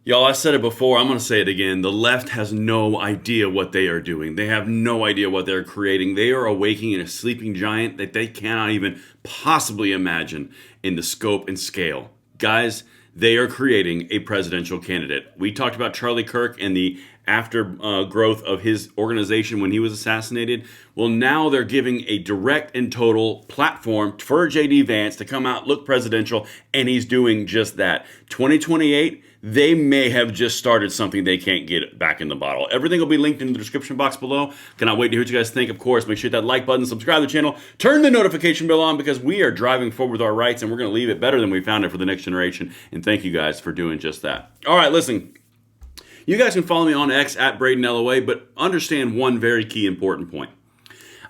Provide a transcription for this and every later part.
Y'all, I said it before, I'm going to say it again. The left has no idea what they are doing. They have no idea what they're creating. They are awakening a sleeping giant that they cannot even possibly imagine in the scope and scale. Guys, they are creating a presidential candidate. We talked about Charlie Kirk and the aftergrowth of his organization when he was assassinated. Well, now they're giving a direct and total platform for J.D. Vance to come out, look presidential, and he's doing just that. 2028, they may have just started something they can't get back in the bottle. Everything will be linked in the description box below. Cannot wait to hear what you guys think. Of course, make sure you hit that like button, subscribe to the channel, turn the notification bell on because we are driving forward with our rights and we're going to leave it better than we found it for the next generation. And thank you guys for doing just that. All right, listen. You guys can follow me on X at Braden LOA, but understand one very key important point.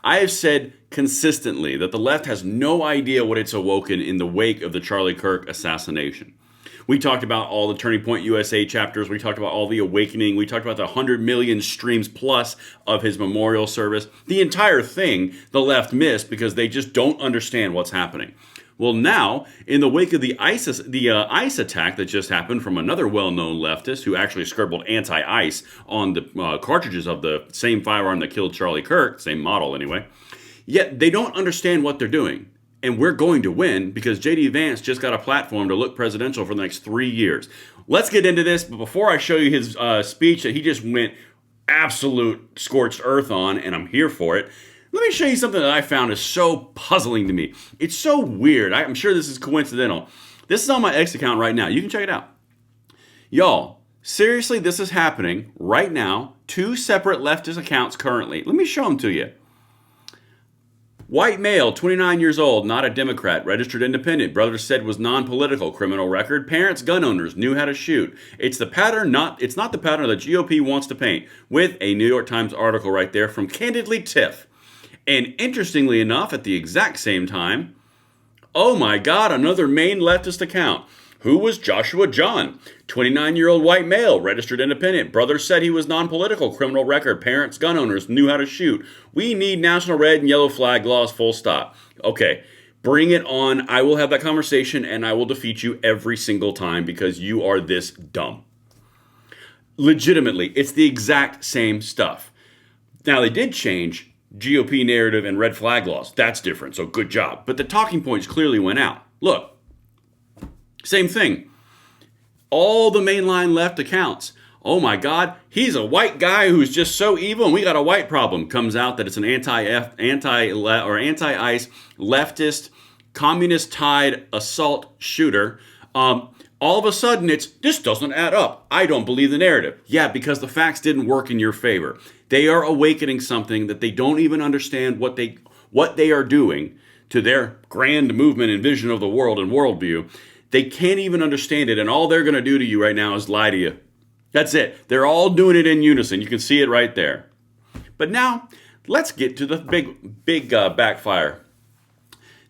I have said consistently that the left has no idea what it's awoken in the wake of the Charlie Kirk assassination. We talked about all the Turning Point USA chapters. We talked about all the awakening. We talked about the 100 million streams plus of his memorial service. The entire thing the left missed because they just don't understand what's happening. Well, now, in the wake of the ICE attack that just happened from another well-known leftist who actually scribbled anti-ICE on the cartridges of the same firearm that killed Charlie Kirk, same model anyway, yet they don't understand what they're doing. And we're going to win because J.D. Vance just got a platform to look presidential for the next 3 years. Let's get into this, but before I show you his speech that he just went absolute scorched earth on, and I'm here for it, let me show you something that I found is so puzzling to me. It's so weird. I'm sure this is coincidental. This is on my X account right now. You can check it out. Y'all, seriously, this is happening right now. 2 separate leftist accounts currently. Let me show them to you. White male, 29 years old, not a Democrat, registered independent. Brother said was non-political, criminal record. Parents, gun owners, knew how to shoot. It's the pattern, it's not the pattern the GOP wants to paint. With a New York Times article right there from Candidly Tiff. And interestingly enough, at the exact same time, oh my God, another main leftist account. Who was Joshua John? 29-year-old white male, registered independent. Brother said he was non-political, criminal record. Parents, gun owners, knew how to shoot. We need national red and yellow flag laws, full stop. Okay, bring it on. I will have that conversation and I will defeat you every single time because you are this dumb. Legitimately, it's the exact same stuff. Now, they did change GOP narrative and red flag laws. That's different, so good job. But the talking points clearly went out. Look. Same thing. All the mainline left accounts. Oh my God, he's a white guy who's just so evil and we got a white problem. Comes out that it's an anti-ICE leftist, communist-tied assault shooter. All of a sudden this doesn't add up. I don't believe the narrative. Yeah, because the facts didn't work in your favor. They are awakening something that they don't even understand what they are doing to their grand movement and vision of the world and worldview. They can't even understand it, and all they're going to do to you right now is lie to you. That's it. They're all doing it in unison. You can see it right there. But now, let's get to the big backfire.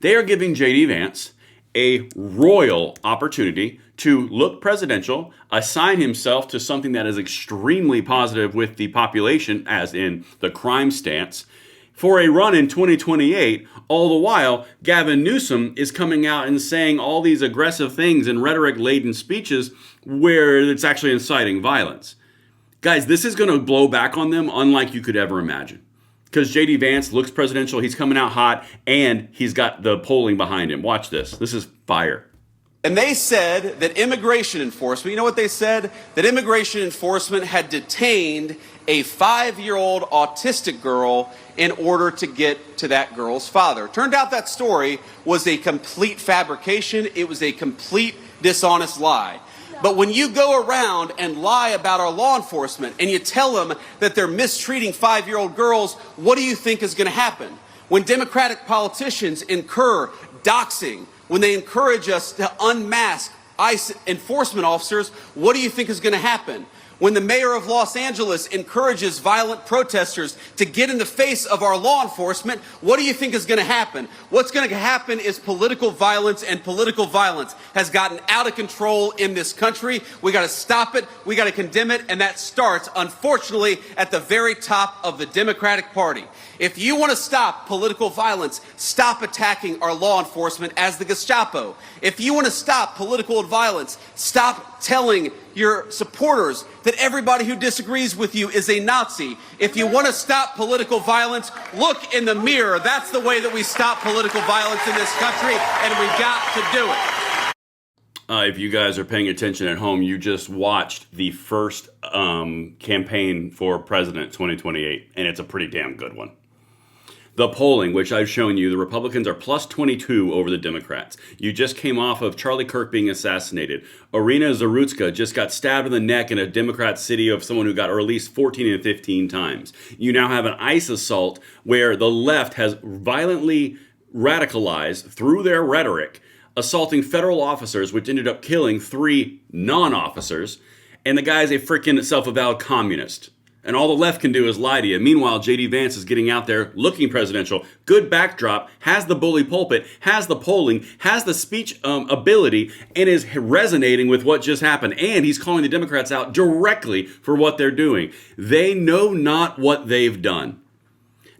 They are giving J.D. Vance a royal opportunity to look presidential, assign himself to something that is extremely positive with the population, as in the crime stance, for a run in 2028, all the while, Gavin Newsom is coming out and saying all these aggressive things in rhetoric-laden speeches where it's actually inciting violence. Guys, this is going to blow back on them unlike you could ever imagine. Because J.D. Vance looks presidential, he's coming out hot, and he's got the polling behind him. Watch this. This is fire. And they said that immigration enforcement, you know what they said? That immigration enforcement had detained a 5-year-old autistic girl in order to get to that girl's father. Turned out that story was a complete fabrication. It was a complete dishonest lie. But when you go around and lie about our law enforcement and you tell them that they're mistreating 5-year-old girls, what do you think is going to happen? When Democratic politicians incur doxing, when they encourage us to unmask ICE enforcement officers, what do you think is going to happen? When the mayor of Los Angeles encourages violent protesters to get in the face of our law enforcement, what do you think is going to happen? What's going to happen is political violence, and political violence has gotten out of control in this country. We got to stop it. We got to condemn it. And that starts, unfortunately, at the very top of the Democratic Party. If you want to stop political violence, stop attacking our law enforcement as the Gestapo. If you want to stop political violence, stop telling your supporters that everybody who disagrees with you is a Nazi. If you want to stop political violence, look in the mirror. That's the way that we stop political violence in this country, and we got to do it. If you guys are paying attention at home, you just watched the first campaign for President 2028, and it's a pretty damn good one. The polling, which I've shown you, the Republicans are plus 22 over the Democrats. You just came off of Charlie Kirk being assassinated. Irina Zarutska just got stabbed in the neck in a Democrat city of someone who got released 14 and 15 times. You now have an ICE assault where the left has violently radicalized through their rhetoric, assaulting federal officers, which ended up killing 3 non-officers, and the guy's a freaking self-avowed communist. And all the left can do is lie to you. Meanwhile, J.D. Vance is getting out there looking presidential, good backdrop, has the bully pulpit, has the polling, has the speech ability, and is resonating with what just happened. And he's calling the Democrats out directly for what they're doing. They know not what they've done.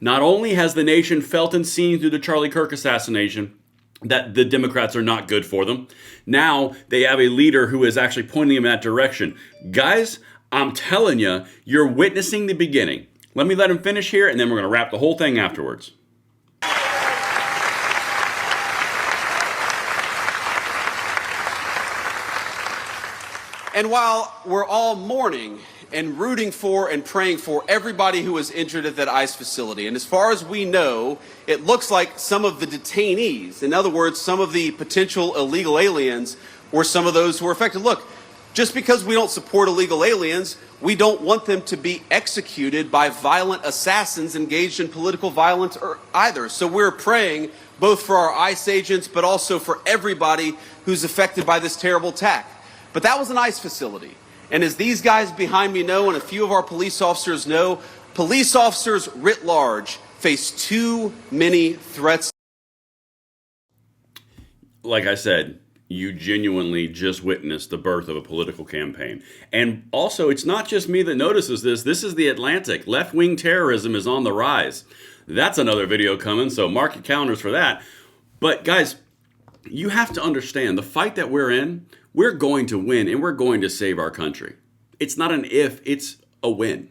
Not only has the nation felt and seen through the Charlie Kirk assassination that the Democrats are not good for them, now they have a leader who is actually pointing them in that direction. Guys, I'm telling you, you're witnessing the beginning. Let me let him finish here, and then we're going to wrap the whole thing afterwards. And while we're all mourning and rooting for and praying for everybody who was injured at that ICE facility, and as far as we know, it looks like some of the detainees, in other words, some of the potential illegal aliens, were some of those who were affected. Look, just because we don't support illegal aliens, we don't want them to be executed by violent assassins engaged in political violence either. So we're praying both for our ICE agents, but also for everybody who's affected by this terrible attack. But that was an ICE facility. And as these guys behind me know, and a few of our police officers know, police officers writ large face too many threats. Like I said, you genuinely just witnessed the birth of a political campaign. And also, it's not just me that notices this. This is the Atlantic. Left-wing terrorism is on the rise. That's another video coming, so mark your calendars for that. But guys, you have to understand, the fight that we're in, we're going to win, and we're going to save our country. It's not an if, it's a win.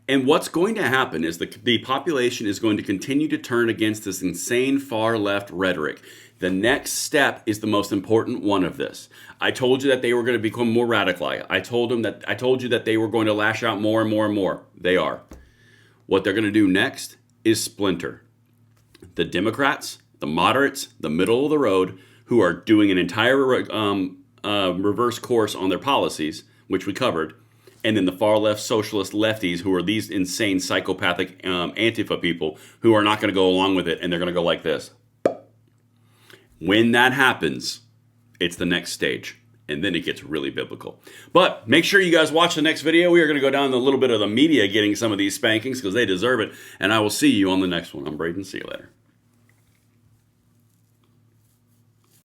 And what's going to happen is the population is going to continue to turn against this insane far-left rhetoric. The next step is the most important one of this. I told you that they were going to become more radical. I told you that they were going to lash out more and more and more. They are. What they're going to do next is splinter. The Democrats, the moderates, the middle of the road, who are doing an entire reverse course on their policies, which we covered, and then the far left socialist lefties, who are these insane psychopathic Antifa people who are not going to go along with it, and they're going to go like this. When that happens, it's the next stage, and then it gets really biblical. But make sure you guys watch the next video. We are going to go down a little bit of the media getting some of these spankings because they deserve it, and I will see you on the next one. I'm Braden. See you later.